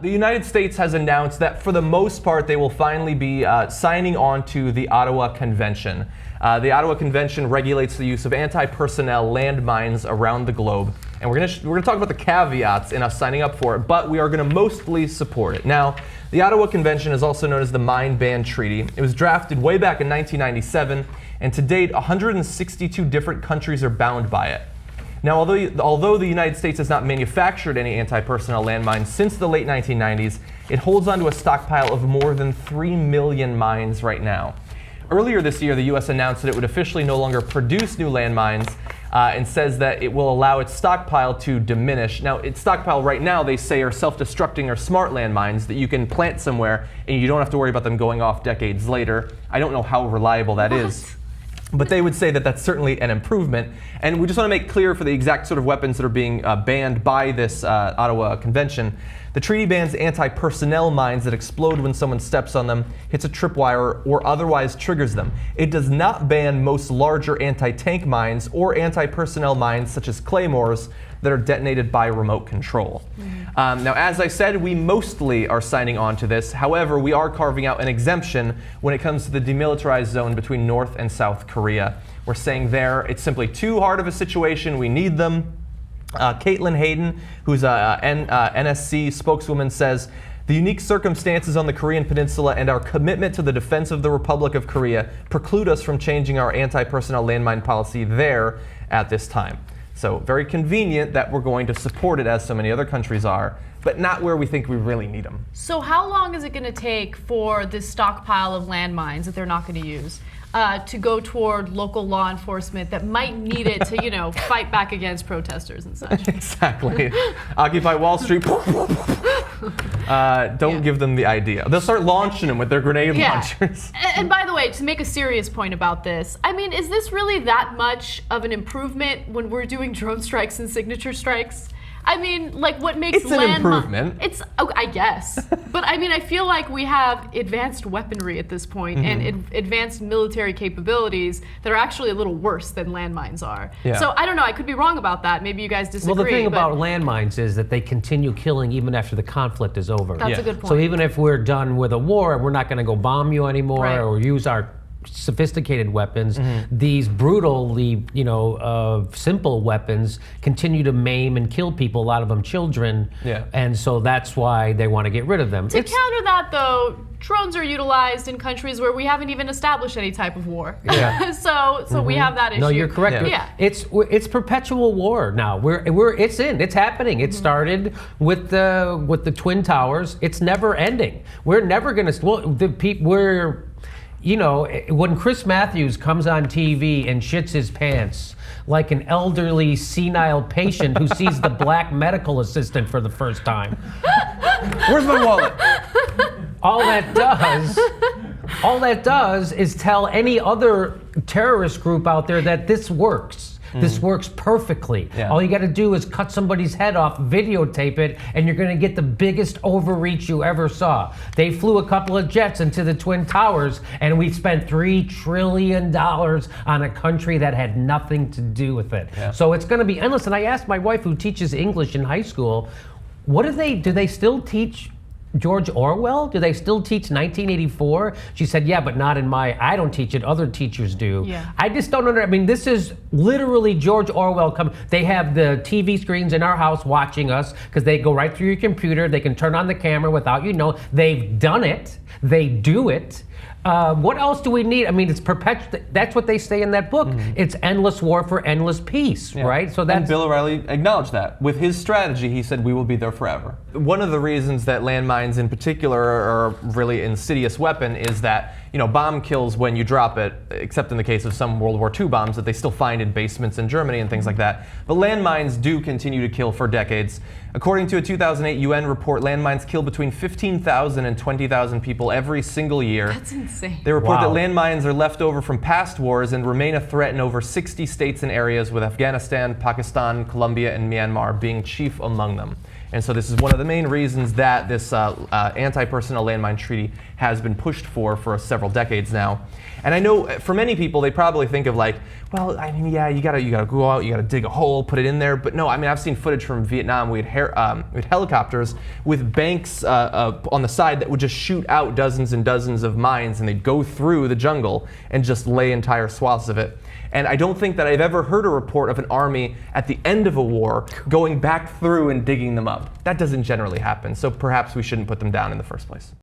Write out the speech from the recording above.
The United States has announced that for the most part they will finally be signing on to the Ottawa Convention. The Ottawa Convention regulates the use of anti-personnel landmines around the globe. And we're gonna talk about the caveats in us signing up for it, but we are gonna mostly support it. Now, the Ottawa Convention is also known as the Mine Ban Treaty. It was drafted way back in 1997, and to date, 162 different countries are bound by it. Now, although the United States has not manufactured any anti-personnel landmines since the late 1990s, it holds onto a stockpile of more than 3 million mines right now. Earlier this year, the U.S. announced that it would officially no longer produce new landmines and says that it will allow its stockpile to diminish. Now, its stockpile right now, they say, are self-destructing or smart landmines that you can plant somewhere and you don't have to worry about them going off decades later. I don't know how reliable that is. But they would say that that's certainly an improvement. And we just want to make clear for the exact sort of weapons that are being banned by this Ottawa Convention. The treaty bans anti-personnel mines that explode when someone steps on them, hits a tripwire, or otherwise triggers them. It does not ban most larger anti-tank mines or anti-personnel mines such as claymores that are detonated by remote control. Now, as I said, we mostly are signing on to this. However, we are carving out an exemption when it comes to the demilitarized zone between North and South Korea. We're saying there it's simply too hard of a situation. We need them. Caitlin Hayden, who's a NSC spokeswoman, says, "The unique circumstances on the Korean Peninsula and our commitment to the defense of the Republic of Korea preclude us from changing our anti-personnel landmine policy there at this time." So very convenient that we're going to support it as so many other countries are, but not where we think we really need them. So how long is it going to take for this stockpile of landmines that they're not going to use to go toward local law enforcement that might need it to, you know, fight back against protesters and such? Exactly. Occupy Wall Street. Don't give them the idea. They'll start launching them with their grenade launchers. And by the way, to make a serious point about this, I mean, is this really that much of an improvement when we're doing drone strikes and signature strikes? I mean, like, what makes it's an improvement. It's, I guess, but I mean, I feel like we have advanced weaponry at this point and advanced military capabilities that are actually a little worse than landmines are. Yeah. So I don't know. I could be wrong about that. Maybe you guys disagree. Well, the thing about landmines is that they continue killing even after the conflict is over. That's a good point. So even if we're done with a war, we're not going to go bomb you anymore or use our sophisticated weapons. These brutally, simple weapons continue to maim and kill people, a lot of them children. And so that's why they want to get rid of them. To counter that, though, drones are utilized in countries where we haven't even established any type of war. So we have that issue. No, you're correct. It's perpetual war now. It's happening. It started with the Twin Towers. It's never ending. We're never going to. When Chris Matthews comes on TV and shits his pants like an elderly senile patient who sees the black medical assistant for the first time. Where's my wallet? All that does is tell any other terrorist group out there that this works. This works perfectly. All you got to do is cut somebody's head off, videotape it, and you're going to get the biggest overreach you ever saw. They flew a couple of jets into the Twin Towers, and we spent $3 trillion on a country that had nothing to do with it. So it's going to be endless. And I asked my wife, who teaches English in high school, do they still teach George Orwell? Do they still teach 1984? She said, yeah, but not in I don't teach it, other teachers do. I just don't understand. I mean, this is literally George Orwell coming. They have the TV screens in our house watching us because they go right through your computer. They can turn on the camera without you know. They've done it. They do it. What else do we need? I mean, it's perpetual. That's what they say in that book. It's endless war for endless peace, right? So and Bill O'Reilly acknowledged that. With his strategy, he said, we will be there forever. One of the reasons that landmines in particular are a really insidious weapon is that, bomb kills when you drop it, except in the case of some World War II bombs that they still find in basements in Germany and things like that. But landmines do continue to kill for decades. According to a 2008 UN report, landmines kill between 15,000 and 20,000 people every single year. That's insane. They report that landmines are left over from past wars and remain a threat in over 60 states and areas, with Afghanistan, Pakistan, Colombia, and Myanmar being chief among them. And so this is one of the main reasons that this anti-personnel landmine treaty has been pushed for several decades now. And I know for many people, they probably think of Well, I mean, yeah, you gotta go out, you gotta dig a hole, put it in there. But no, I mean, I've seen footage from Vietnam. We had helicopters with banks on the side that would just shoot out dozens and dozens of mines, and they'd go through the jungle and just lay entire swaths of it. And I don't think that I've ever heard a report of an army at the end of a war going back through and digging them up. That doesn't generally happen. So perhaps we shouldn't put them down in the first place.